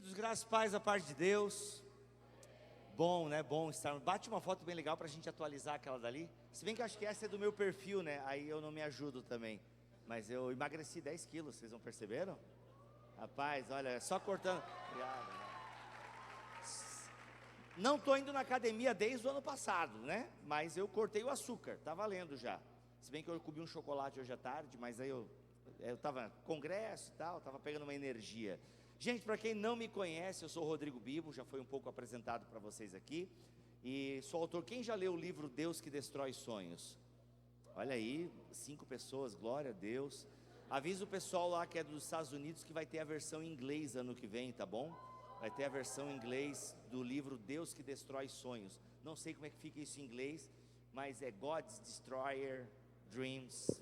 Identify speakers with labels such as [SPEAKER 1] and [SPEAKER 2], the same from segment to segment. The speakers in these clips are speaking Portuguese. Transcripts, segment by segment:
[SPEAKER 1] Queridos, graças e paz da parte de Deus. Bom, né? Bom estar. Bate uma foto bem legal pra gente atualizar aquela dali. Se bem que eu acho que essa é do meu perfil, né? Aí eu não me ajudo também. Mas eu emagreci 10 quilos, vocês não perceberam? Rapaz, olha, só cortando. Obrigado. Não tô indo na academia desde o ano passado, né? Mas eu cortei o açúcar, tá valendo já. Se bem que eu comi um chocolate hoje à tarde, mas aí eu tava congresso e tal, tava pegando uma energia. Gente, para quem não me conhece, eu sou o Rodrigo Bibo, já foi um pouco apresentado para vocês aqui. E sou autor. Quem já leu o livro Deus que Destrói Sonhos? Olha aí, 5 pessoas, glória a Deus. Avisa o pessoal lá que é dos Estados Unidos que vai ter a versão em inglês ano que vem, tá bom? Vai ter a versão em inglês do livro Deus que Destrói Sonhos. Não sei como é que fica isso em inglês, mas é God's Destroyer Dreams.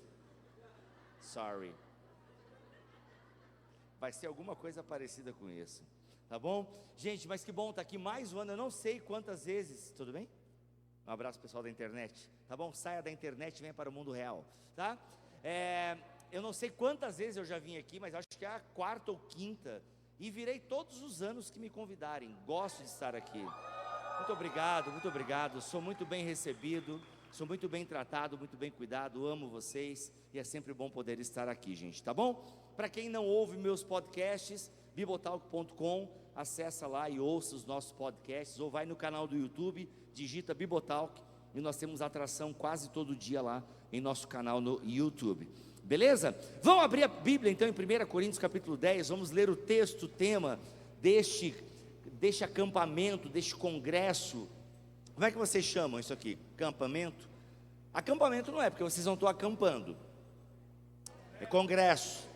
[SPEAKER 1] Sorry. Vai ser alguma coisa parecida com isso, tá bom? Gente, mas que bom estar aqui mais um ano, eu não sei quantas vezes, tudo bem? Um abraço pessoal da internet, tá bom? Saia da internet e venha para o mundo real, tá? Eu não sei quantas vezes eu já vim aqui, mas acho que é a 4ª ou 5ª, e virei todos os anos que me convidarem, gosto de estar aqui. Muito obrigado, sou muito bem recebido, sou muito bem tratado, muito bem cuidado, amo vocês, e é sempre bom poder estar aqui, gente, tá bom? Para quem não ouve meus podcasts, bibotalk.com, acessa lá e ouça os nossos podcasts, ou vai no canal do YouTube, digita Bibotalk, e nós temos atração quase todo dia lá em nosso canal no YouTube, beleza? Vamos abrir a Bíblia então em 1 Coríntios capítulo 10, vamos ler o texto, o tema deste acampamento, deste congresso. Como é que vocês chamam isso aqui? Acampamento? Acampamento não é, porque vocês não estão acampando. É congresso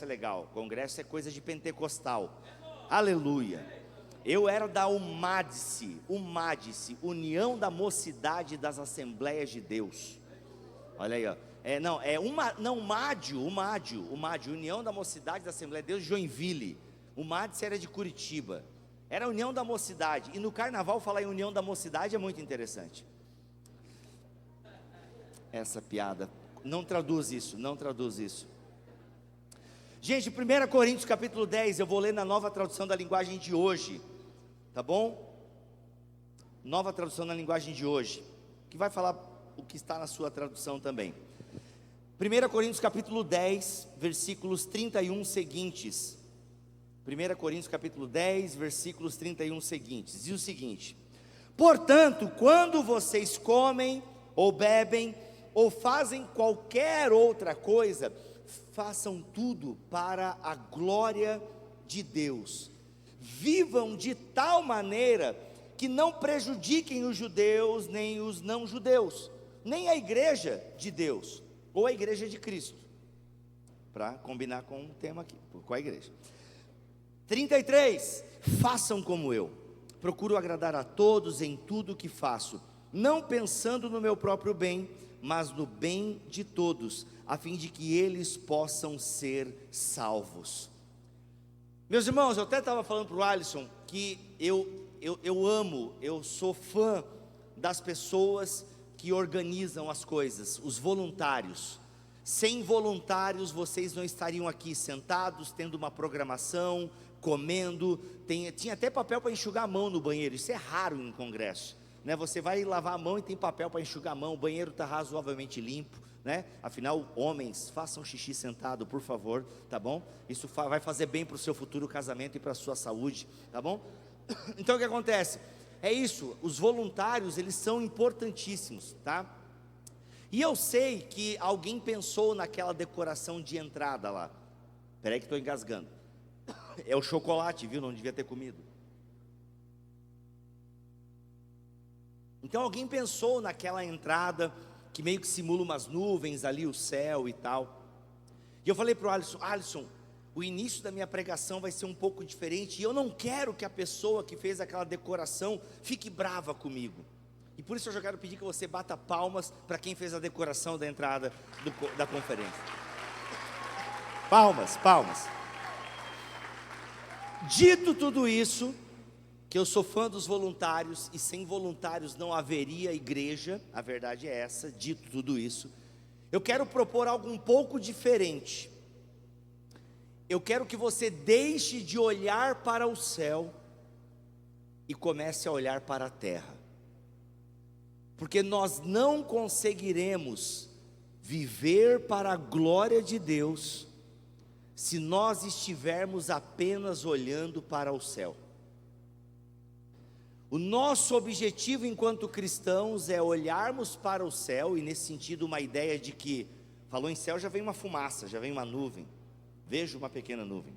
[SPEAKER 1] é legal, congresso é coisa de pentecostal, aleluia. Eu era da UMADICE, União da Mocidade das Assembleias de Deus, olha aí, ó. UMADIO, União da Mocidade da Assembleia de Deus de Joinville. UMADICE era de Curitiba, era a União da Mocidade, e no carnaval falar em União da Mocidade é muito interessante. Essa piada, não traduz isso. Gente, 1 Coríntios capítulo 10, eu vou ler na nova tradução da linguagem de hoje, tá bom? Nova tradução na linguagem de hoje, que vai falar o que está na sua tradução também. 1 Coríntios capítulo 10, versículos 31 seguintes. 1 Coríntios capítulo 10, versículos 31 seguintes, diz o seguinte: portanto, quando vocês comem ou bebem, ou fazem qualquer outra coisa, façam tudo para a glória de Deus. Vivam de tal maneira que não prejudiquem os judeus, nem os não judeus, nem a igreja de Deus, ou a igreja de Cristo, para combinar com o tema aqui, com a igreja. 33, façam como eu, procuro agradar a todos em tudo o que faço, não pensando no meu próprio bem, mas no bem de todos, a fim de que eles possam ser salvos. Meus irmãos, eu até estava falando para o Alisson, que eu sou fã das pessoas que organizam as coisas, os voluntários. Sem voluntários vocês não estariam aqui sentados, tendo uma programação, comendo, tinha até papel para enxugar a mão no banheiro, isso é raro em congresso, né? Você vai lavar a mão e tem papel para enxugar a mão, o banheiro está razoavelmente limpo, né? Afinal, homens, façam xixi sentado, por favor, tá bom? Isso vai fazer bem para o seu futuro casamento e para a sua saúde, tá bom? Então o que acontece? É isso, os voluntários, eles são importantíssimos, tá? E eu sei que alguém pensou naquela decoração de entrada lá. Espera aí que estou engasgando. É o chocolate, viu? Não devia ter comido. Então alguém pensou naquela entrada que meio que simula umas nuvens ali, o céu e tal. E eu falei para o Alisson, o início da minha pregação vai ser um pouco diferente, e eu não quero que a pessoa que fez aquela decoração fique brava comigo. E por isso eu já quero pedir que você bata palmas para quem fez a decoração da entrada da conferência. Palmas. Dito tudo isso, que eu sou fã dos voluntários, e sem voluntários não haveria igreja, a verdade é essa. Dito tudo isso, eu quero propor algo um pouco diferente. eu quero que você deixe de olhar para o céu e comece a olhar para a terra, porque nós não conseguiremos viver para a glória de Deus se nós estivermos apenas olhando para o céu. O nosso objetivo enquanto cristãos é olharmos para o céu, e nesse sentido uma ideia de que, falou em céu, já vem uma fumaça, já vem uma nuvem, vejo uma pequena nuvem.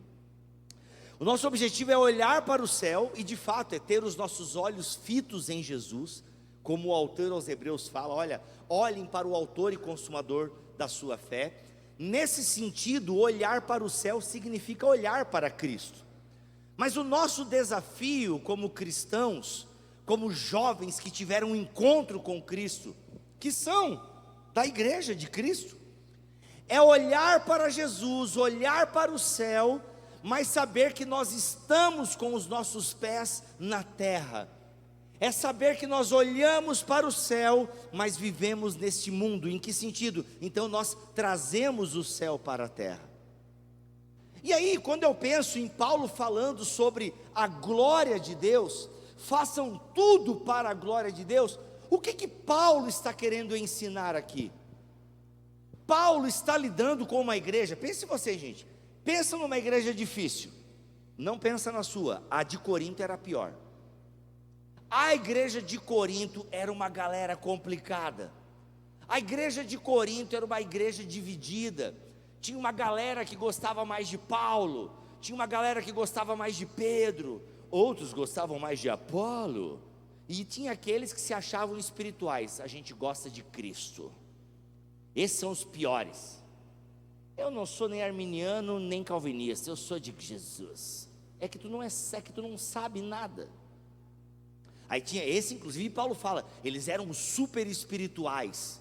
[SPEAKER 1] O nosso objetivo é olhar para o céu, e de fato é ter os nossos olhos fitos em Jesus, como o autor aos Hebreus fala, olha, olhem para o autor e consumador da sua fé. Nesse sentido, olhar para o céu significa olhar para Cristo. Mas o nosso desafio como cristãos, como jovens que tiveram um encontro com Cristo, que são da igreja de Cristo, é olhar para Jesus, olhar para o céu, mas saber que nós estamos com os nossos pés na terra. É saber que nós olhamos para o céu, mas vivemos neste mundo. Em que sentido? Então nós trazemos o céu para a terra. E aí, quando eu penso em Paulo falando sobre a glória de Deus, façam tudo para a glória de Deus, o que Paulo está querendo ensinar aqui? Paulo está lidando com uma igreja, pense você, gente, pensa numa igreja difícil, não pensa na sua, a de Corinto era pior. A igreja de Corinto era uma galera complicada, a igreja de Corinto era uma igreja dividida. Tinha uma galera que gostava mais de Paulo, tinha uma galera que gostava mais de Pedro, outros gostavam mais de Apolo, e tinha aqueles que se achavam espirituais. A gente gosta de Cristo. Esses são os piores. Eu não sou nem arminiano nem calvinista, eu sou de Jesus. É que tu não sabe nada. Aí tinha esse, inclusive Paulo fala, eles eram super espirituais.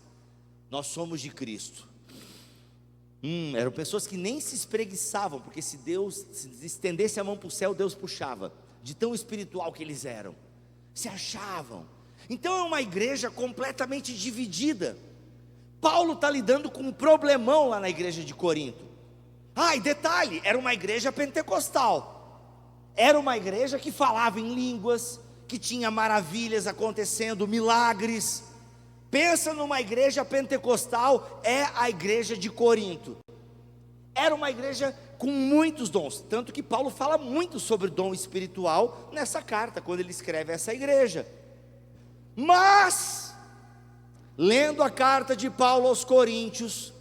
[SPEAKER 1] Nós somos de Cristo. Eram pessoas que nem se espreguiçavam, porque se estendesse a mão para o céu, Deus puxava, de tão espiritual que eles eram, se achavam. Então é uma igreja completamente dividida. Paulo está lidando com um problemão lá na igreja de Corinto. E detalhe, era uma igreja pentecostal, era uma igreja que falava em línguas, que tinha maravilhas acontecendo, milagres. Pensa numa igreja pentecostal, é a igreja de Corinto. Era uma igreja com muitos dons, tanto que Paulo fala muito sobre dom espiritual nessa carta, quando ele escreve essa igreja. Mas, lendo a carta de Paulo aos Coríntios,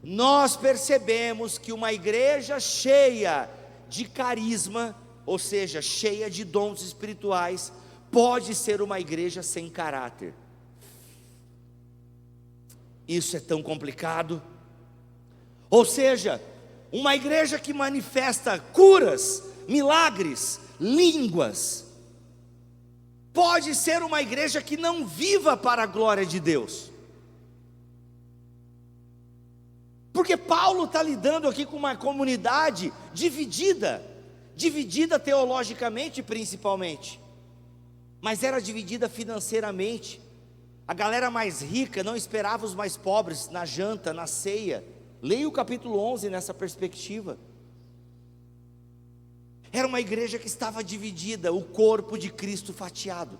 [SPEAKER 1] nós percebemos que uma igreja cheia de carisma, ou seja, cheia de dons espirituais, pode ser uma igreja sem caráter. Isso é tão complicado. Ou seja, uma igreja que manifesta curas, milagres, línguas, pode ser uma igreja que não viva para a glória de Deus. Porque Paulo está lidando aqui com uma comunidade dividida teologicamente principalmente, mas era dividida financeiramente. A galera mais rica não esperava os mais pobres na janta, na ceia. Leia o capítulo 11 nessa perspectiva. Era uma igreja que estava dividida, o corpo de Cristo fatiado.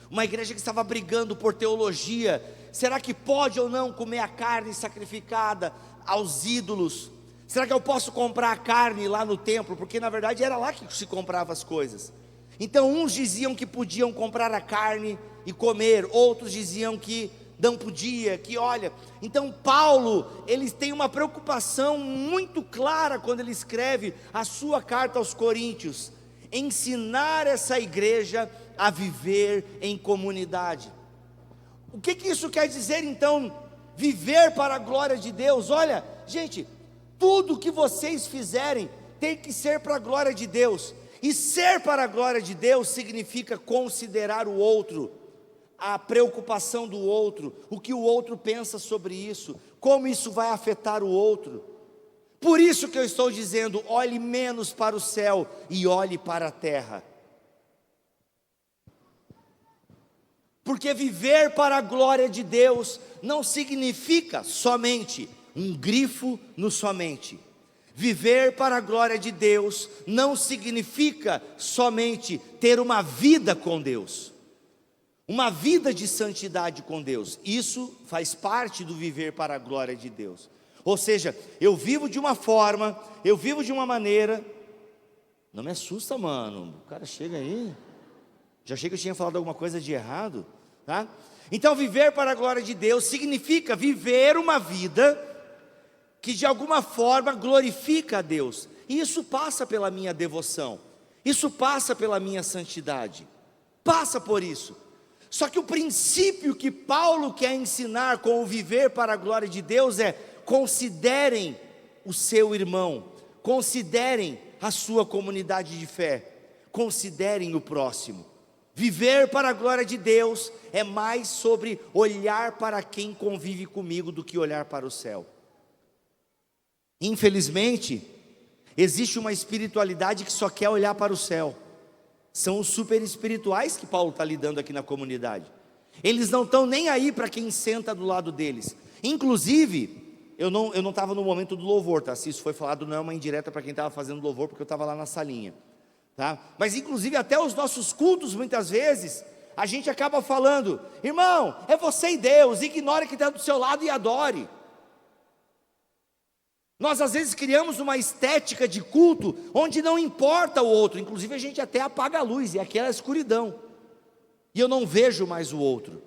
[SPEAKER 1] Uma igreja que estava brigando por teologia. Será que pode ou não comer a carne sacrificada aos ídolos? Será que eu posso comprar a carne lá no templo? Porque na verdade era lá que se comprava as coisas. Então uns diziam que podiam comprar a carne e comer, outros diziam que não podia, que olha. Então Paulo, ele tem uma preocupação muito clara quando ele escreve a sua carta aos Coríntios, ensinar essa igreja a viver em comunidade. O que isso quer dizer então, viver para a glória de Deus? Olha, gente, tudo que vocês fizerem tem que ser para a glória de Deus, e ser para a glória de Deus significa considerar o outro, a preocupação do outro, o que o outro pensa sobre isso, como isso vai afetar o outro. Por isso que eu estou dizendo, olhe menos para o céu e olhe para a terra. Porque viver para a glória de Deus não significa somente um grifo no somente. Viver para a glória de Deus não significa somente ter uma vida com Deus, uma vida de santidade com Deus. Isso faz parte do viver para a glória de Deus. Ou seja, eu vivo de uma forma, eu vivo de uma maneira. Não me assusta, mano. O cara chega aí, já achei que eu tinha falado alguma coisa de errado, tá? Então, viver para a glória de Deus significa viver uma vida que de alguma forma glorifica a Deus. E isso passa pela minha devoção, isso passa pela minha santidade, passa por isso. Só que o princípio que Paulo quer ensinar com o viver para a glória de Deus é: considerem o seu irmão, considerem a sua comunidade de fé, considerem o próximo. Viver para a glória de Deus é mais sobre olhar para quem convive comigo do que olhar para o céu. Infelizmente, existe uma espiritualidade que só quer olhar para o céu. São os super espirituais que Paulo está lidando aqui na comunidade. Eles não estão nem aí para quem senta do lado deles. Inclusive, eu não estava no momento do louvor, tá? Se isso foi falado, não é uma indireta para quem estava fazendo louvor, porque eu estava lá na salinha, tá? Mas inclusive até os nossos cultos, muitas vezes, a gente acaba falando: irmão, é você e Deus, ignore que está do seu lado e adore. Nós às vezes criamos uma estética de culto onde não importa o outro, inclusive a gente até apaga a luz, e aquela escuridão, e eu não vejo mais o outro,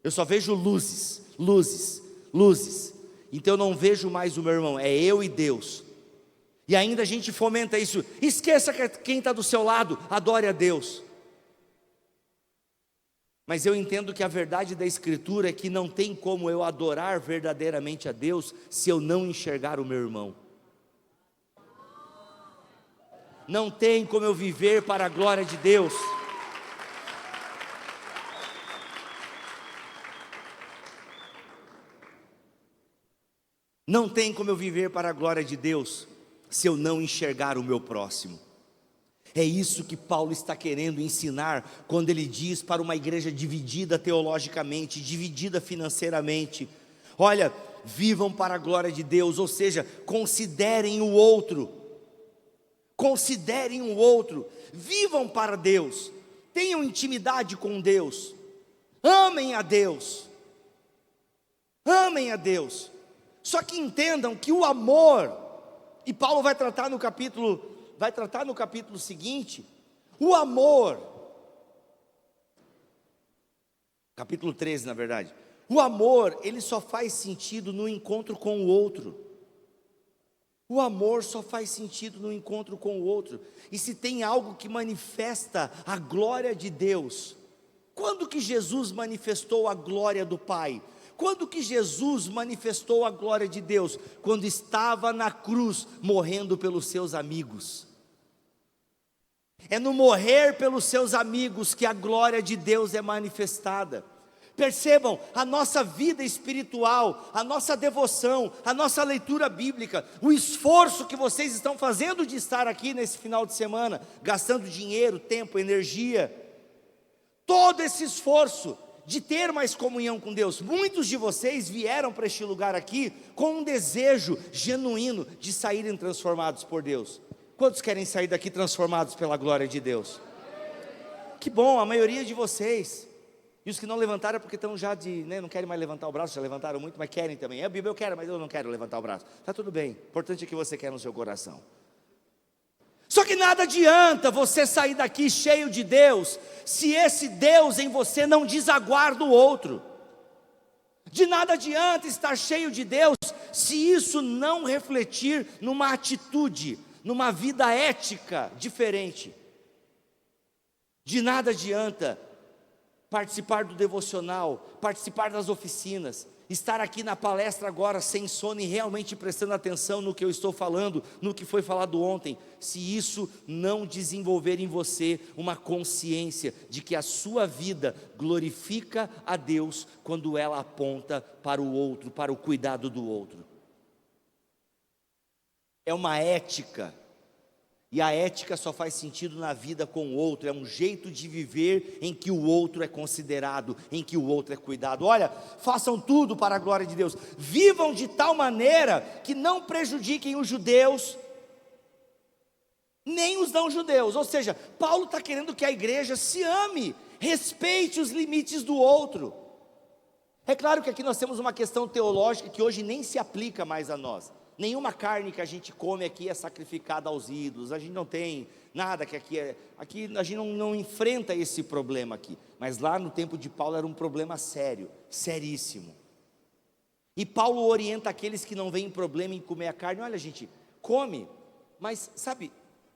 [SPEAKER 1] eu só vejo luzes, luzes, luzes. Então eu não vejo mais o meu irmão, é eu e Deus. E ainda a gente fomenta isso: esqueça quem está do seu lado, adore a Deus. Mas eu entendo que a verdade da Escritura é que não tem como eu adorar verdadeiramente a Deus se eu não enxergar o meu irmão. Não tem como eu viver para a glória de Deus. Não tem como eu viver para a glória de Deus se eu não enxergar o meu próximo. É isso que Paulo está querendo ensinar quando ele diz para uma igreja dividida teologicamente, dividida financeiramente: olha, vivam para a glória de Deus, ou seja, considerem o outro, vivam para Deus, tenham intimidade com Deus, amem a Deus. Só que entendam que o amor, e Paulo vai tratar no capítulo seguinte, o amor, capítulo 13 na verdade, o amor, ele só faz sentido no encontro com o outro. O amor só faz sentido no encontro com o outro. E se tem algo que manifesta a glória de Deus, quando que Jesus manifestou a glória do Pai? Quando que Jesus manifestou a glória de Deus? Quando estava na cruz, morrendo pelos seus amigos. É no morrer pelos seus amigos que a glória de Deus é manifestada. Percebam, a nossa vida espiritual, a nossa devoção, a nossa leitura bíblica, o esforço que vocês estão fazendo de estar aqui nesse final de semana, gastando dinheiro, tempo, energia, todo esse esforço de ter mais comunhão com Deus. Muitos de vocês vieram para este lugar aqui com um desejo genuíno de saírem transformados por Deus. Quantos querem sair daqui transformados pela glória de Deus? Que bom, a maioria de vocês. E os que não levantaram é porque estão já não querem mais levantar o braço, já levantaram muito, mas querem também. A Bíblia eu quero, mas eu não quero levantar o braço. Está tudo bem, o importante é que você quer no seu coração. Só que nada adianta você sair daqui cheio de Deus, se esse Deus em você não desaguarda o outro. De nada adianta estar cheio de Deus, se isso não refletir numa atitude, numa vida ética diferente. De nada adianta participar do devocional, participar das oficinas, estar aqui na palestra agora sem sono e realmente prestando atenção no que eu estou falando, no que foi falado ontem, se isso não desenvolver em você uma consciência de que a sua vida glorifica a Deus quando ela aponta para o outro, para o cuidado do outro. É uma ética, E a ética só faz sentido na vida com o outro, é um jeito de viver em que o outro é considerado, em que o outro é cuidado. Olha, façam tudo para a glória de Deus, vivam de tal maneira que não prejudiquem os judeus, nem os não judeus. Ou seja, Paulo está querendo que a igreja se ame, respeite os limites do outro. É claro que aqui nós temos uma questão teológica que hoje nem se aplica mais a nós. Nenhuma carne que a gente come aqui é sacrificada aos ídolos, a gente não tem nada que aqui a gente não enfrenta esse problema aqui, mas lá no tempo de Paulo era um problema sério, seríssimo, e Paulo orienta aqueles que não veem problema em comer a carne: olha gente, come, mas sabe,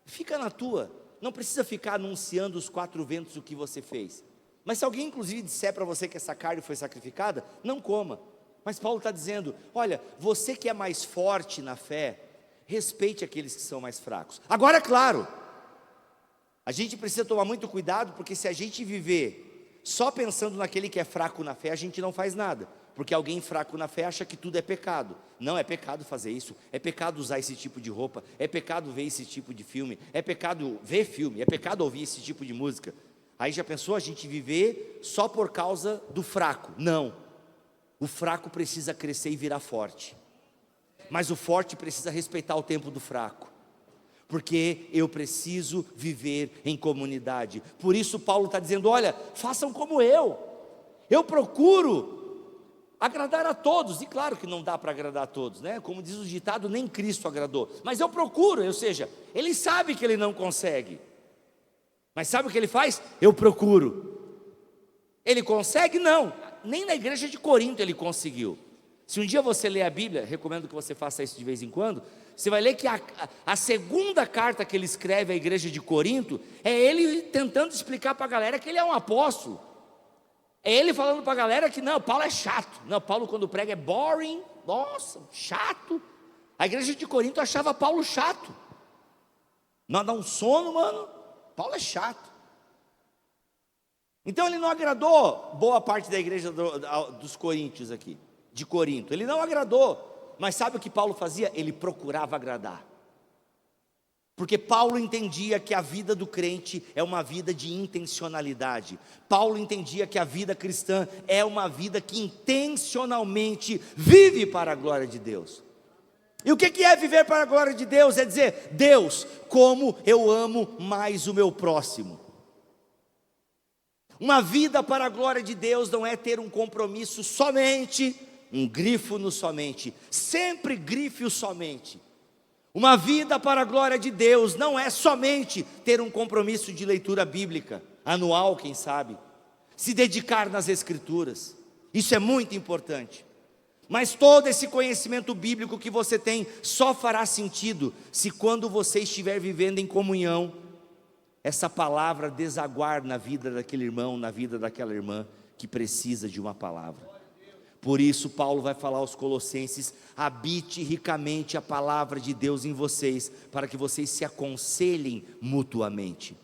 [SPEAKER 1] fica na tua, não precisa ficar anunciando os quatro ventos o que você fez, mas se alguém inclusive disser para você que essa carne foi sacrificada, não coma. Mas Paulo está dizendo: olha, você que é mais forte na fé, respeite aqueles que são mais fracos. Agora, é claro, a gente precisa tomar muito cuidado, porque se a gente viver só pensando naquele que é fraco na fé, a gente não faz nada, porque alguém fraco na fé acha que tudo é pecado. Não, é pecado fazer isso, é pecado usar esse tipo de roupa, é pecado ver esse tipo de filme, é pecado ver filme, é pecado ouvir esse tipo de música. Aí já pensou a gente viver só por causa do fraco? Não. O fraco precisa crescer e virar forte, mas o forte precisa respeitar o tempo do fraco, porque eu preciso viver em comunidade. Por isso Paulo está dizendo: olha, façam como eu procuro agradar a todos. E claro que não dá para agradar a todos, né? Como diz o ditado, nem Cristo agradou, mas eu procuro, ou seja, ele sabe que ele não consegue, mas sabe o que ele faz? Eu procuro. Ele consegue? Não, nem na igreja de Corinto ele conseguiu. Se um dia você ler a Bíblia, recomendo que você faça isso de vez em quando, você vai ler que a segunda carta que ele escreve à igreja de Corinto, é ele tentando explicar para a galera que ele é um apóstolo, é ele falando para a galera que não, Paulo é chato, não, Paulo quando prega é boring, nossa, chato. A igreja de Corinto achava Paulo chato, não dá um sono, mano, Paulo é chato. Então ele não agradou boa parte da igreja dos coríntios aqui, de Corinto, ele não agradou, mas sabe o que Paulo fazia? Ele procurava agradar, porque Paulo entendia que a vida do crente é uma vida de intencionalidade. Paulo entendia que a vida cristã é uma vida que intencionalmente vive para a glória de Deus. E o que é viver para a glória de Deus? É dizer: Deus, como eu amo mais o meu próximo. Uma vida para a glória de Deus não é ter um compromisso somente, um grifo no somente, sempre grife o somente. Uma vida para a glória de Deus não é somente ter um compromisso de leitura bíblica, anual quem sabe, se dedicar nas escrituras, isso é muito importante. Mas todo esse conhecimento bíblico que você tem só fará sentido se quando você estiver vivendo em comunhão, essa palavra desaguar na vida daquele irmão, na vida daquela irmã que precisa de uma palavra. Por isso Paulo vai falar aos Colossenses: habite ricamente a palavra de Deus em vocês, para que vocês se aconselhem mutuamente.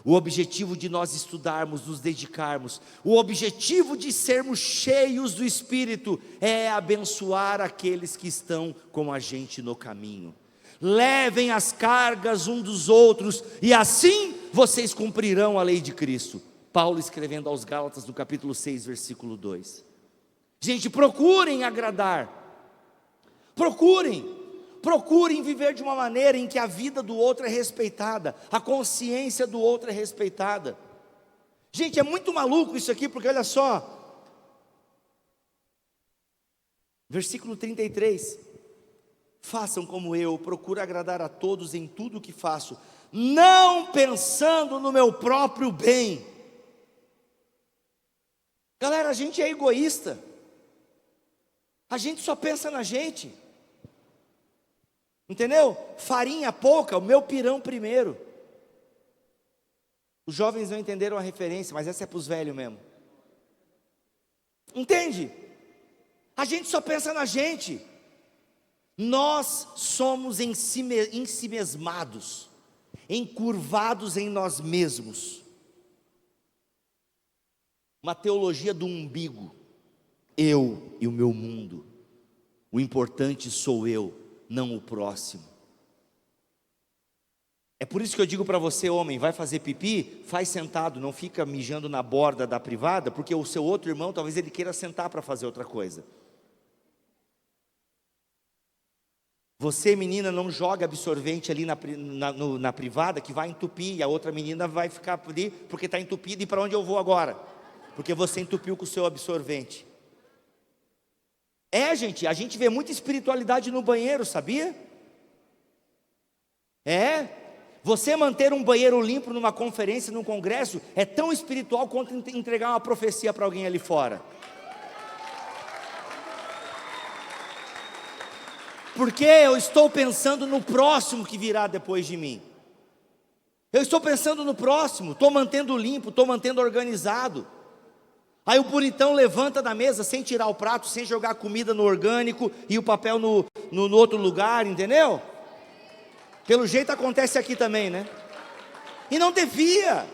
[SPEAKER 1] O objetivo de nós estudarmos, nos dedicarmos, o objetivo de sermos cheios do Espírito é abençoar aqueles que estão com a gente no caminho. Levem as cargas um dos outros, e assim vocês cumprirão a lei de Cristo. Paulo escrevendo aos Gálatas no capítulo 6, versículo 2. Gente, procurem agradar, procurem viver de uma maneira em que a vida do outro é respeitada, a consciência do outro é respeitada. Gente, é muito maluco isso aqui, porque olha só, versículo 33, façam como eu, procuro agradar a todos em tudo o que faço, não pensando no meu próprio bem. Galera, a gente é egoísta, a gente só pensa na gente, entendeu? Farinha pouca, o meu pirão primeiro. Os jovens não entenderam a referência, mas essa é para os velhos mesmo. Entende? A gente só pensa na gente. Nós somos ensimesmados, encurvados em nós mesmos. Uma teologia do umbigo. Eu e o meu mundo. O importante sou eu, não o próximo. É por isso que eu digo para você, homem, vai fazer pipi, faz sentado, não fica mijando na borda da privada, porque o seu outro irmão, talvez ele queira sentar para fazer outra coisa. Você, menina, não joga absorvente ali na privada, que vai entupir, e a outra menina vai ficar ali, porque está entupida, e para onde eu vou agora? Porque você entupiu com o seu absorvente. Gente, a gente vê muita espiritualidade no banheiro, sabia? Você manter um banheiro limpo numa conferência, num congresso, é tão espiritual quanto entregar uma profecia para alguém ali fora. Porque eu estou pensando no próximo que virá depois de mim. Eu estou pensando no próximo, estou mantendo limpo, estou mantendo organizado. Aí o bonitão levanta da mesa sem tirar o prato, sem jogar comida no orgânico e o papel no outro lugar, entendeu? Pelo jeito acontece aqui também, né? E não devia.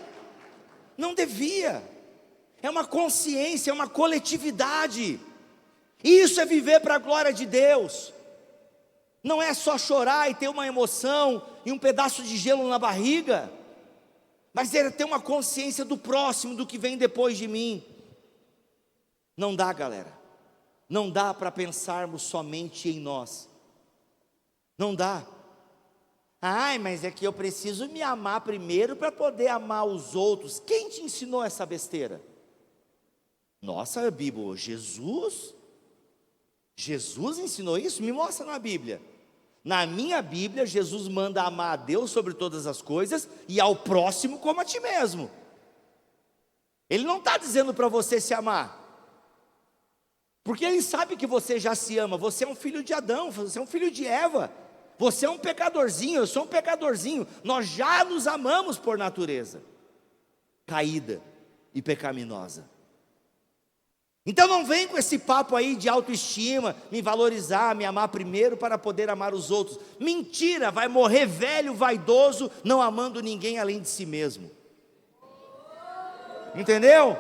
[SPEAKER 1] É uma consciência, é uma coletividade. Isso é viver para a glória de Deus. Não é só chorar e ter uma emoção e um pedaço de gelo na barriga, mas é ter uma consciência do próximo, do que vem depois de mim. Não dá, galera. Não dá para pensarmos somente em nós. Não dá. Mas é que eu preciso me amar primeiro para poder amar os outros. Quem te ensinou essa besteira? Nossa, Bíblia, Jesus ensinou isso? Me mostra na Bíblia. Na minha Bíblia, Jesus manda amar a Deus sobre todas as coisas e ao próximo como a ti mesmo. Ele não está dizendo para você se amar, porque Ele sabe que você já se ama. Você é um filho de Adão, você é um filho de Eva. Você é um pecadorzinho, eu sou um pecadorzinho. Nós já nos amamos por natureza caída e pecaminosa. Então não vem com esse papo aí de autoestima, me valorizar, me amar primeiro para poder amar os outros. Mentira, vai morrer velho, vaidoso, não amando ninguém além de si mesmo. Entendeu?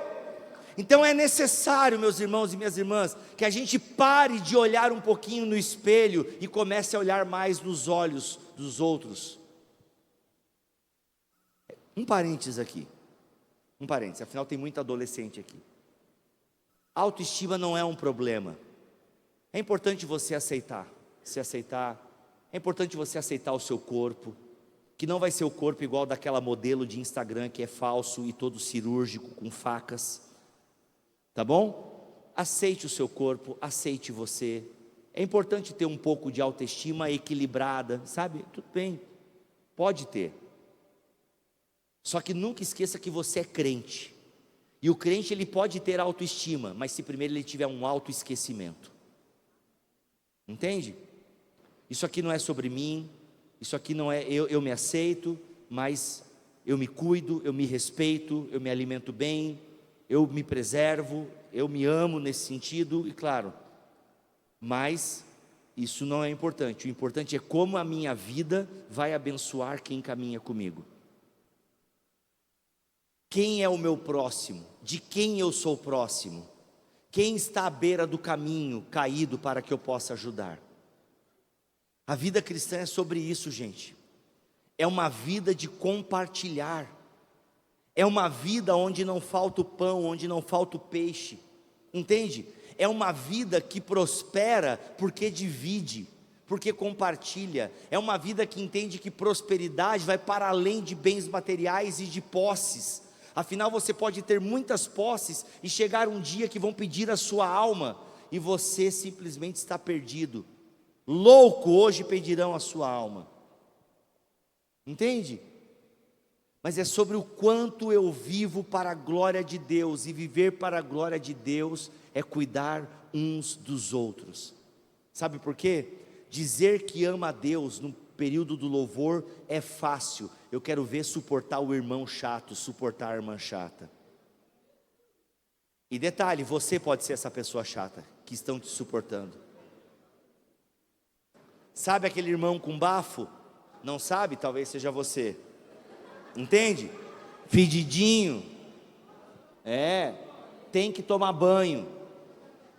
[SPEAKER 1] Então é necessário, meus irmãos e minhas irmãs, que a gente pare de olhar um pouquinho no espelho e comece a olhar mais nos olhos dos outros. Um parênteses aqui, afinal tem muito adolescente aqui. Autoestima não é um problema. É importante você aceitar, é importante você aceitar o seu corpo, que não vai ser o corpo igual daquela modelo de Instagram que é falso e todo cirúrgico com facas. Tá bom? Aceite o seu corpo, aceite você. É importante ter um pouco de autoestima equilibrada, sabe? Tudo bem, pode ter. Só que nunca esqueça que você é crente. E o crente ele pode ter autoestima, mas se primeiro ele tiver um autoesquecimento. Entende? Isso aqui não é sobre mim, isso aqui não é eu me aceito, mas eu me cuido, eu me respeito, eu me alimento bem, eu me preservo, eu me amo nesse sentido, e claro, mas isso não é importante. O importante é como a minha vida vai abençoar quem caminha comigo. Quem é o meu próximo? De quem eu sou próximo? Quem está à beira do caminho caído para que eu possa ajudar? A vida cristã é sobre isso, gente. É uma vida de compartilhar. É uma vida onde não falta o pão, onde não falta o peixe. Entende? É uma vida que prospera porque divide, porque compartilha. É uma vida que entende que prosperidade vai para além de bens materiais e de posses. Afinal, você pode ter muitas posses e chegar um dia que vão pedir a sua alma e você simplesmente está perdido. Louco, hoje pedirão a sua alma. Entende? Mas é sobre o quanto eu vivo para a glória de Deus, e viver para a glória de Deus é cuidar uns dos outros. Sabe por quê? Dizer que ama a Deus no período do louvor é fácil. Eu quero ver suportar o irmão chato, suportar a irmã chata. E detalhe, você pode ser essa pessoa chata que estão te suportando. Sabe aquele irmão com bafo? Não sabe? Talvez seja você. Entende? Fedidinho. Tem que tomar banho.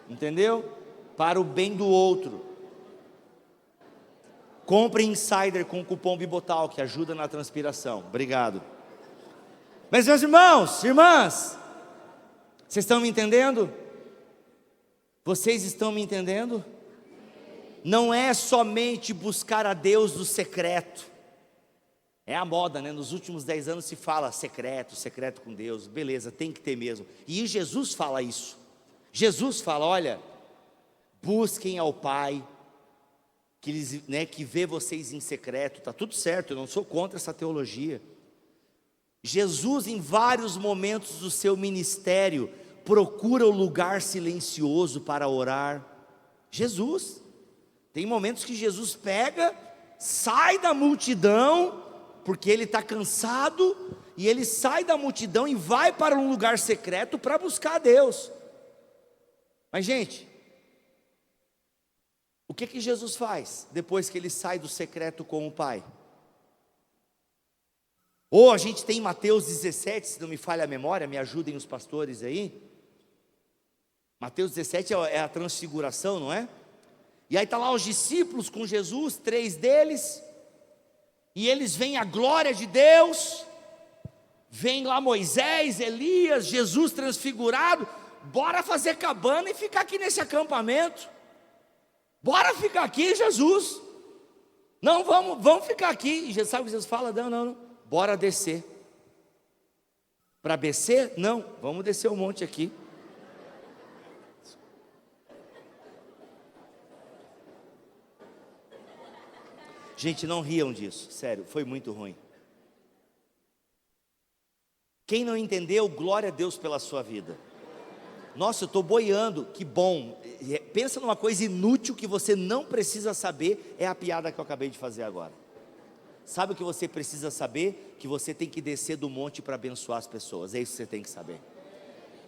[SPEAKER 1] Entendeu? Para o bem do outro. Compre Insider com o cupom Bibotal, que ajuda na transpiração. Obrigado. Mas meus irmãos, irmãs, vocês estão me entendendo? Vocês estão me entendendo? Não é somente buscar a Deus no secreto. É a moda, né? Nos últimos 10 anos se fala secreto, secreto com Deus. Beleza, tem que ter mesmo. E Jesus fala isso. Jesus fala, olha, busquem ao Pai, que vê vocês em secreto. Está tudo certo, eu não sou contra essa teologia. Jesus, em vários momentos do seu ministério, procura o lugar silencioso para orar. Jesus, tem momentos que Jesus pega, sai da multidão, porque ele está cansado, e ele sai da multidão e vai para um lugar secreto para buscar a Deus. Mas gente, o que Jesus faz depois que ele sai do secreto com o Pai? Ou a gente tem Mateus 17, se não me falha a memória, me ajudem os pastores aí. Mateus 17 é a transfiguração, não é? E aí está lá os discípulos com Jesus, 3 deles, e eles veem a glória de Deus, vem lá Moisés, Elias, Jesus transfigurado. Bora fazer cabana e ficar aqui nesse acampamento. Bora ficar aqui, Jesus. Não, vamos ficar aqui. E Jesus, sabe o que Jesus fala? Não. Bora descer. Para descer? Não, vamos descer um monte aqui. Gente, não riam disso, sério, foi muito ruim. Quem não entendeu, glória a Deus pela sua vida. Nossa, eu estou boiando, que bom. Pensa numa coisa inútil que você não precisa saber, é a piada que eu acabei de fazer agora. Sabe o que você precisa saber? Que você tem que descer do monte para abençoar as pessoas, é isso que você tem que saber.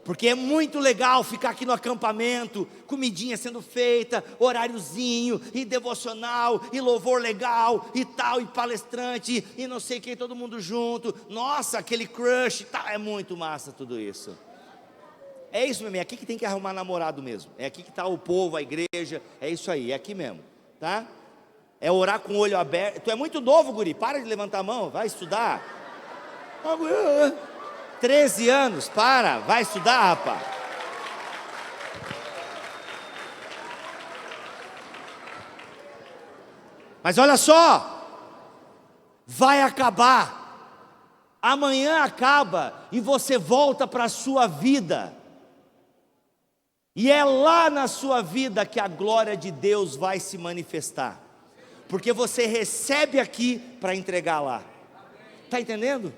[SPEAKER 1] Porque é muito legal ficar aqui no acampamento, comidinha sendo feita, horáriozinho, e devocional, e louvor legal, e tal, e palestrante, e não sei quem, todo mundo junto. Nossa, aquele crush, tá, é muito massa tudo isso. É isso mesmo, é aqui que tem que arrumar namorado mesmo. É aqui que está o povo, a igreja, é isso aí, é aqui mesmo, tá? É orar com o olho aberto. Tu é muito novo, guri, para de levantar a mão, vai estudar. 13 anos, vai estudar, rapaz. Mas olha só, vai acabar, amanhã acaba, e você volta para a sua vida, e é lá na sua vida que a glória de Deus vai se manifestar, porque você recebe aqui para entregar lá, está entendendo?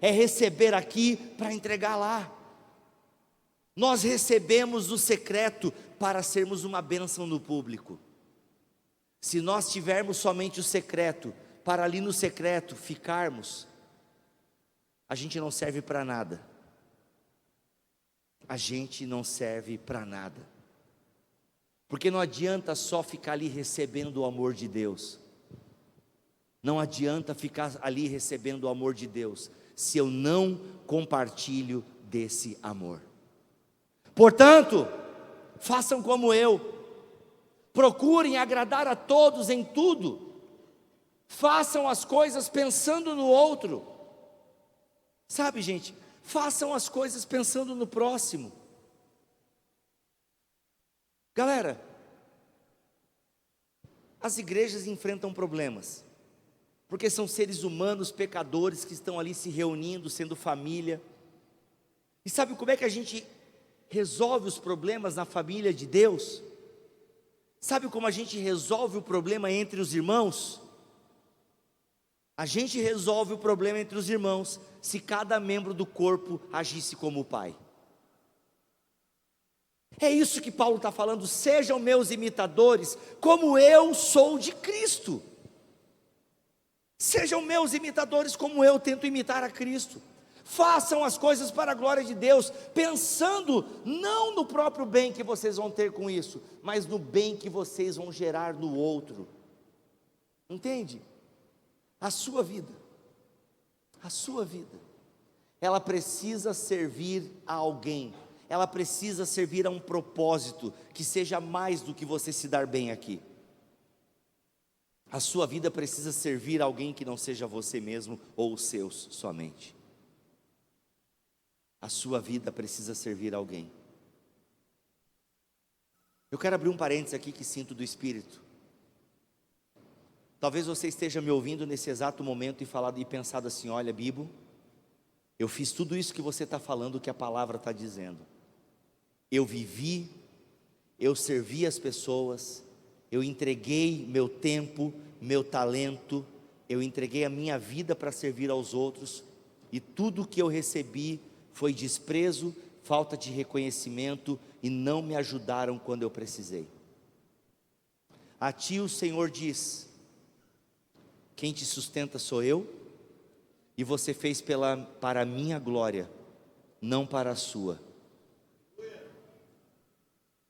[SPEAKER 1] É receber aqui para entregar lá. Nós recebemos o secreto para sermos uma bênção no público. Se nós tivermos somente o secreto, para ali no secreto ficarmos, a gente não serve para nada. A gente não serve para nada. Porque não adianta só ficar ali recebendo o amor de Deus. Não adianta ficar ali recebendo o amor de Deus, se eu não compartilho desse amor. Portanto, façam como eu, procurem agradar a todos em tudo, façam as coisas pensando no outro, sabe gente, façam as coisas pensando no próximo. Galera, as igrejas enfrentam problemas, porque são seres humanos, pecadores, que estão ali se reunindo, sendo família. E sabe como é que a gente resolve os problemas na família de Deus? Sabe como a gente resolve o problema entre os irmãos? A gente resolve o problema entre os irmãos se cada membro do corpo agisse como o Pai. É isso que Paulo está falando, sejam meus imitadores, como eu sou de Cristo. Sejam meus imitadores como eu tento imitar a Cristo. Façam as coisas para a glória de Deus, pensando não no próprio bem que vocês vão ter com isso, mas no bem que vocês vão gerar no outro. Entende? A sua vida, ela precisa servir a alguém, ela precisa servir a um propósito, que seja mais do que você se dar bem aqui. A sua vida precisa servir alguém que não seja você mesmo ou os seus somente. A sua vida precisa servir alguém. Eu quero abrir um parênteses aqui que sinto do Espírito. Talvez você esteja me ouvindo nesse exato momento e pensado assim: olha, Bibo, eu fiz tudo isso que você está falando, que a palavra está dizendo. Eu vivi, eu servi as pessoas, eu entreguei meu tempo, meu talento, eu entreguei a minha vida para servir aos outros, e tudo que eu recebi foi desprezo, falta de reconhecimento, e não me ajudaram quando eu precisei. A ti o Senhor diz: quem te sustenta sou eu, e você fez para a minha glória, não para a sua.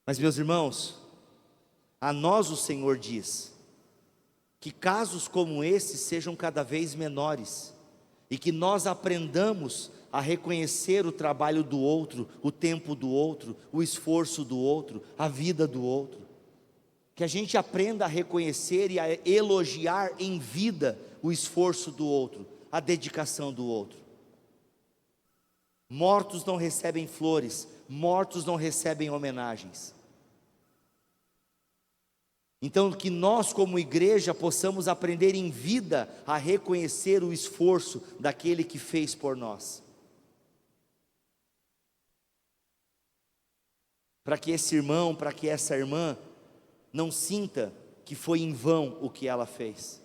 [SPEAKER 1] Mas, meus irmãos, a nós o Senhor diz que casos como esses sejam cada vez menores, e que nós aprendamos a reconhecer o trabalho do outro, o tempo do outro, o esforço do outro, a vida do outro. Que a gente aprenda a reconhecer e a elogiar em vida o esforço do outro, a dedicação do outro. Mortos não recebem flores, mortos não recebem homenagens. Então, que nós como igreja possamos aprender em vida a reconhecer o esforço daquele que fez por nós. Para que esse irmão, para que essa irmã não sinta que foi em vão o que ela fez.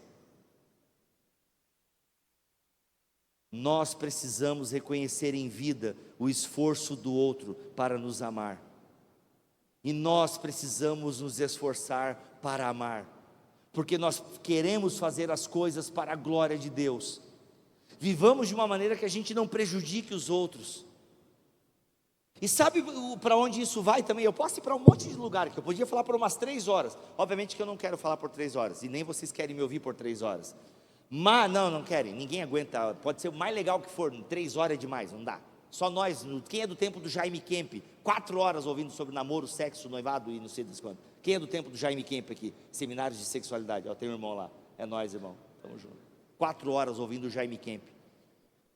[SPEAKER 1] Nós precisamos reconhecer em vida o esforço do outro para nos amar. E nós precisamos nos esforçar para amar, porque nós queremos fazer as coisas para a glória de Deus. Vivamos de uma maneira que a gente não prejudique os outros. E sabe para onde isso vai também? Eu posso ir para um monte de lugar, que eu podia falar por umas 3 horas. Obviamente que eu não quero falar por 3 horas, e nem vocês querem me ouvir por 3 horas. Mas não querem, ninguém aguenta. Pode ser o mais legal que for, 3 horas é demais, não dá. Só nós, quem é do tempo do Jaime Kemp, 4 horas ouvindo sobre namoro, sexo, noivado e não sei das quantas. Quem é do tempo do Jaime Kemp aqui? Seminários de sexualidade. Ó, tem um irmão lá, é nós, irmão, estamos juntos. 4 horas ouvindo o Jaime Kemp.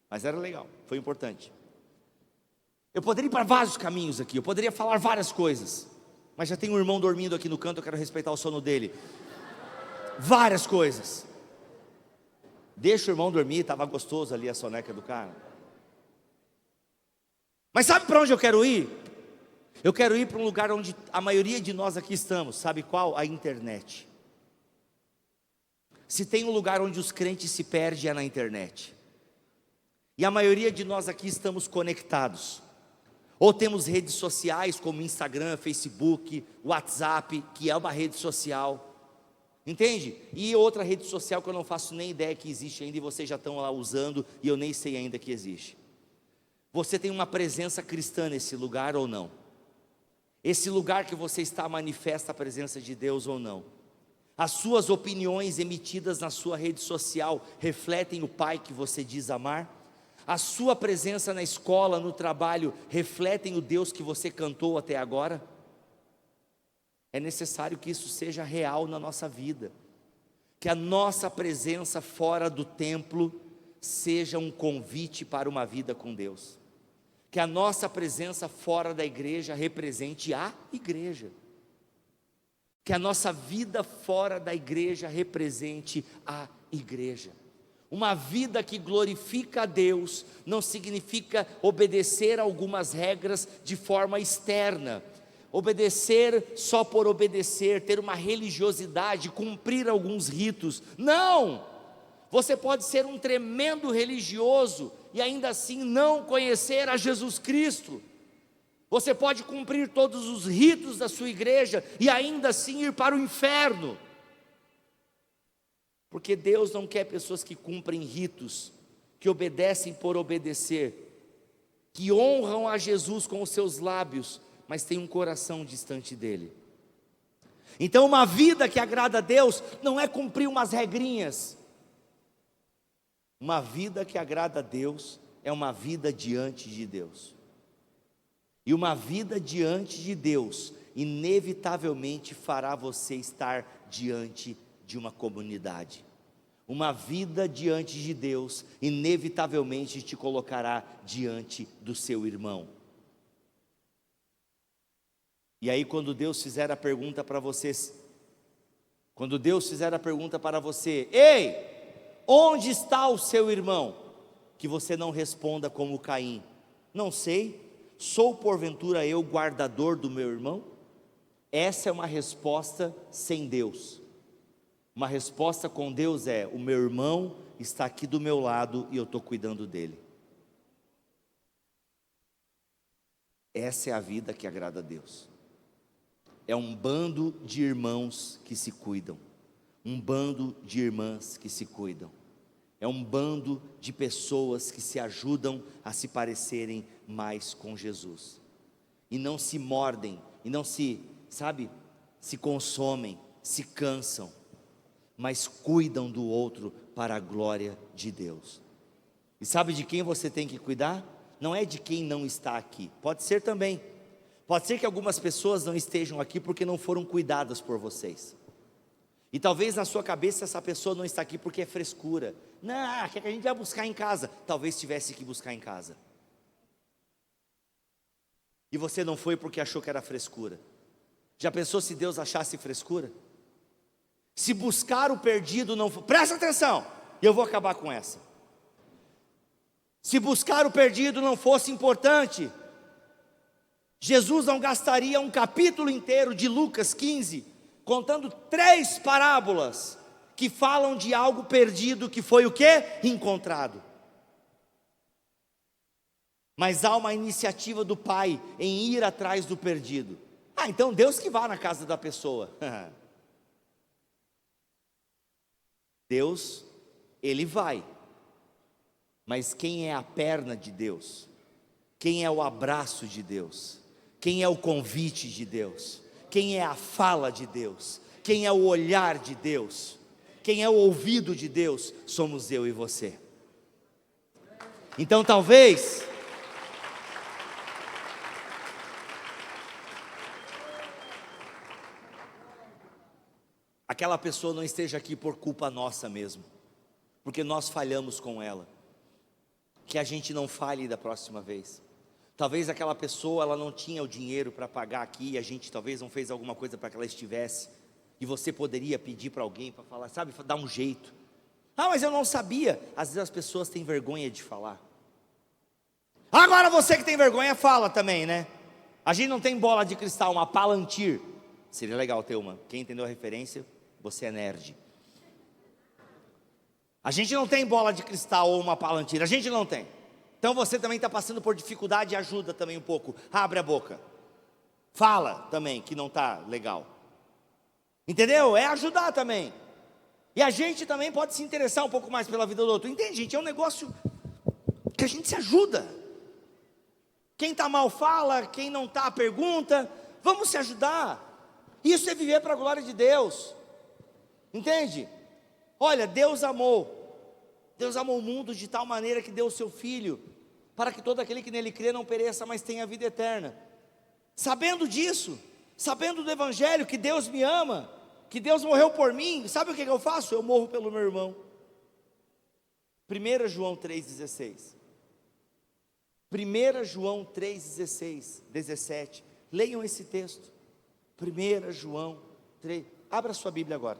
[SPEAKER 1] Mas era legal, foi importante. Eu poderia ir para vários caminhos aqui, eu poderia falar várias coisas, mas já tem um irmão dormindo aqui no canto, eu quero respeitar o sono dele. Várias coisas. Deixa o irmão dormir, estava gostoso ali a soneca do cara. Mas sabe para onde eu quero ir? Eu quero ir para um lugar onde a maioria de nós aqui estamos. Sabe qual? A internet. Se tem um lugar onde os crentes se perdem é na internet. E a maioria de nós aqui estamos conectados. Ou temos redes sociais como Instagram, Facebook, WhatsApp, que é uma rede social. Entende? E outra rede social que eu não faço nem ideia que existe ainda, e vocês já estão lá usando, e eu nem sei ainda que existe. Você tem uma presença cristã nesse lugar ou não? Esse lugar que você está manifesta a presença de Deus ou não? As suas opiniões emitidas na sua rede social refletem o Pai que você diz amar? A sua presença na escola, no trabalho, refletem o Deus que você cantou até agora? É necessário que isso seja real na nossa vida, que a nossa presença fora do templo seja um convite para uma vida com Deus, que a nossa presença fora da igreja represente a igreja, que a nossa vida fora da igreja represente a igreja. Uma vida que glorifica a Deus não significa obedecer a algumas regras de forma externa, obedecer só por obedecer, ter uma religiosidade, cumprir alguns ritos. Não! Você pode ser um tremendo religioso e ainda assim não conhecer a Jesus Cristo. Você pode cumprir todos os ritos da sua igreja e ainda assim ir para o inferno. Porque Deus não quer pessoas que cumprem ritos, que obedecem por obedecer, que honram a Jesus com os seus lábios, mas têm um coração distante dele. Então uma vida que agrada a Deus não é cumprir umas regrinhas. Uma vida que agrada a Deus é uma vida diante de Deus. E uma vida diante de Deus inevitavelmente fará você estar diante de uma comunidade. Uma vida diante de Deus, inevitavelmente te colocará diante do seu irmão. E aí quando Deus fizer a pergunta para vocês, ei, onde está o seu irmão? Que você não responda como Caim, não sei, sou porventura eu guardador do meu irmão? Essa é uma resposta sem Deus. Uma resposta com Deus é: o meu irmão está aqui do meu lado e eu estou cuidando dele. Essa é a vida que agrada a Deus. É um bando de irmãos que se cuidam, um bando de irmãs que se cuidam, é um bando de pessoas que se ajudam a se parecerem mais com Jesus, e não se mordem, e não se consomem, se cansam, mas cuidam do outro para a glória de Deus. E sabe de quem você tem que cuidar? Não é de quem não está aqui, pode ser também. Pode ser que algumas pessoas não estejam aqui porque não foram cuidadas por vocês. E talvez na sua cabeça essa pessoa não está aqui porque é frescura. Não, quer que a gente vai buscar em casa. Talvez tivesse que buscar em casa. E você não foi porque achou que era frescura. Já pensou se Deus achasse frescura? Se buscar o perdido não for... Presta atenção, e eu vou acabar com essa. Se buscar o perdido não fosse importante, Jesus não gastaria um capítulo inteiro de Lucas 15, contando 3 parábolas, que falam de algo perdido, que foi o quê? Encontrado. Mas há uma iniciativa do Pai, em ir atrás do perdido. Então Deus que vá na casa da pessoa. Deus, Ele vai. Mas quem é a perna de Deus? Quem é o abraço de Deus? Quem é o convite de Deus? Quem é a fala de Deus? Quem é o olhar de Deus? Quem é o ouvido de Deus? Somos eu e você. Então talvez aquela pessoa não esteja aqui por culpa nossa mesmo, porque nós falhamos com ela. Que a gente não falhe da próxima vez. Talvez aquela pessoa ela não tinha o dinheiro para pagar aqui, e a gente talvez não fez alguma coisa para que ela estivesse, e você poderia pedir para alguém para falar, dar um jeito. Mas eu não sabia. Às vezes as pessoas têm vergonha de falar. Agora você que tem vergonha fala também, né? A gente não tem bola de cristal, uma Palantir. Seria legal ter uma. Quem entendeu a referência, você é nerd. A gente não tem bola de cristal ou uma Palantir, a gente não tem. Então você também está passando por dificuldade, ajuda também um pouco. Abre a boca. Fala também que não está legal. Entendeu? É ajudar também. E a gente também pode se interessar um pouco mais pela vida do outro. Entende, gente? É um negócio que a gente se ajuda. Quem está mal fala, quem não está pergunta. Vamos se ajudar. Isso é viver para a glória de Deus. Entende? Olha, Deus amou o mundo de tal maneira que deu o seu Filho, para que todo aquele que nele crê não pereça, mas tenha vida eterna. Sabendo disso, sabendo do Evangelho, que Deus me ama, que Deus morreu por mim, sabe o que eu faço? Eu morro pelo meu irmão. 1 João 3,16. 1 João 3,16, 17. Leiam esse texto. 1 João 3. Abra sua Bíblia agora.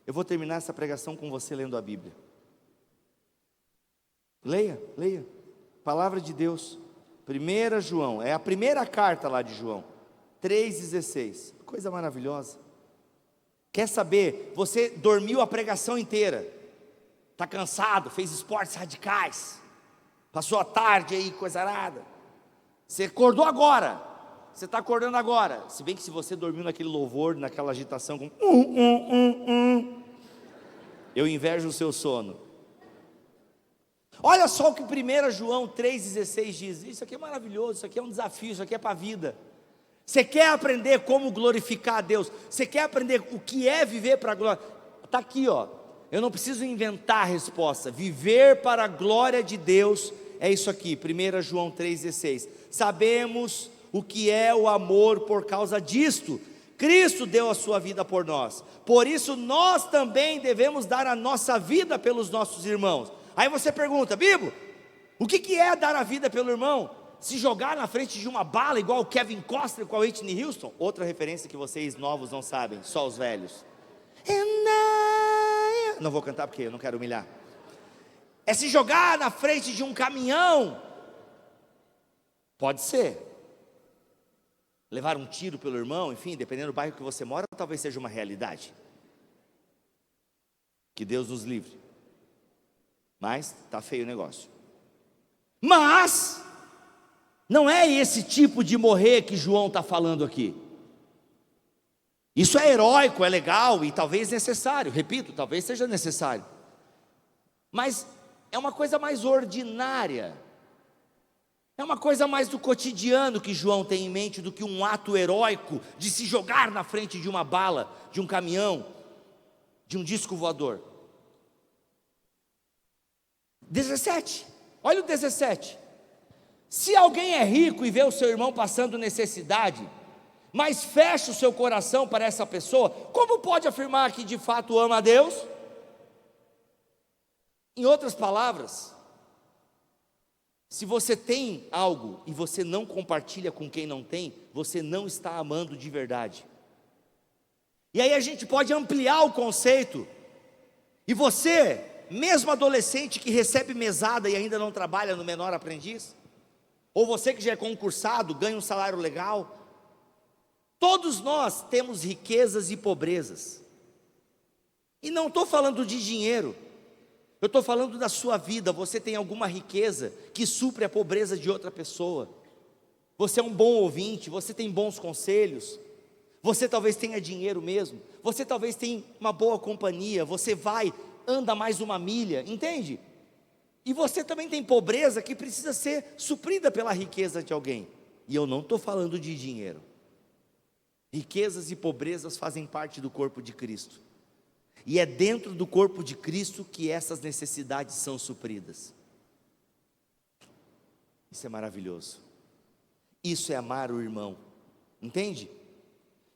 [SPEAKER 1] Eu vou terminar essa pregação com você lendo a Bíblia. Leia. Palavra de Deus. 1 João, é a primeira carta lá de João. 3,16. Coisa maravilhosa. Quer saber? Você dormiu a pregação inteira. Está cansado, fez esportes radicais. Passou a tarde aí, coisa arada. Você acordou agora. Você está acordando agora. Se bem que se você dormiu naquele louvor, naquela agitação com eu invejo o seu sono. Olha só o que 1 João 3,16 diz. Isso aqui é maravilhoso, isso aqui é um desafio, isso aqui é para a vida. Você quer aprender como glorificar a Deus? Você quer aprender o que é viver para a glória? Está aqui, ó. Eu não preciso inventar a resposta. Viver para a glória de Deus é isso aqui, 1 João 3,16. Sabemos o que é o amor por causa disto. Cristo deu a sua vida por nós, por isso nós também devemos dar a nossa vida pelos nossos irmãos. Aí você pergunta: Bibo, o que é dar a vida pelo irmão? Se jogar na frente de uma bala, igual o Kevin Costner com a Whitney Houston? Outra referência que vocês novos não sabem, só os velhos. Não vou cantar porque eu não quero humilhar. É se jogar na frente de um caminhão? Pode ser. Levar um tiro pelo irmão, enfim, dependendo do bairro que você mora, talvez seja uma realidade. Que Deus nos livre. Mas está feio o negócio. Mas não é esse tipo de morrer que João está falando aqui. Isso é heróico, é legal e talvez necessário. Repito, talvez seja necessário. Mas é uma coisa mais ordinária. É uma coisa mais do cotidiano que João tem em mente do que um ato heróico de se jogar na frente de uma bala, de um caminhão, de um disco voador. 17, olha o 17. Se alguém é rico e vê o seu irmão passando necessidade, mas fecha o seu coração para essa pessoa, como pode afirmar que de fato ama a Deus? Em outras palavras, se você tem algo e você não compartilha com quem não tem, você não está amando de verdade. E aí a gente pode ampliar o conceito. E você, mesmo adolescente que recebe mesada e ainda não trabalha no menor aprendiz, ou você que já é concursado, ganha um salário legal, todos nós temos riquezas e pobrezas. E não estou falando de dinheiro, eu estou falando da sua vida. Você tem alguma riqueza que supre a pobreza de outra pessoa. Você é um bom ouvinte, você tem bons conselhos, você talvez tenha dinheiro mesmo, você talvez tenha uma boa companhia, você anda mais uma milha, entende? E você também tem pobreza que precisa ser suprida pela riqueza de alguém. E eu não estou falando de dinheiro. Riquezas e pobrezas fazem parte do corpo de Cristo. E é dentro do corpo de Cristo que essas necessidades são supridas. Isso é maravilhoso. Isso é amar o irmão, entende?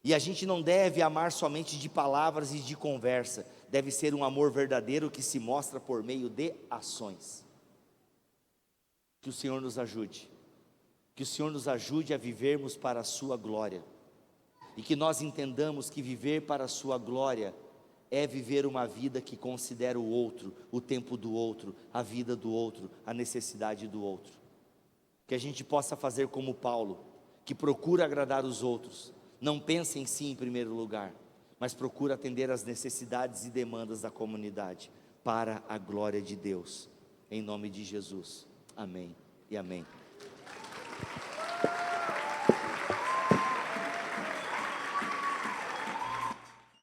[SPEAKER 1] E a gente não deve amar somente de palavras e de conversa. Deve ser um amor verdadeiro que se mostra por meio de ações. Que o Senhor nos ajude. Que o Senhor nos ajude a vivermos para a sua glória. E que nós entendamos que viver para a sua glória é viver uma vida que considera o outro, o tempo do outro, a vida do outro, a necessidade do outro. Que a gente possa fazer como Paulo, que procura agradar os outros, não pensa em si em primeiro lugar, mas procura atender às necessidades e demandas da comunidade, para a glória de Deus, em nome de Jesus, amém e amém.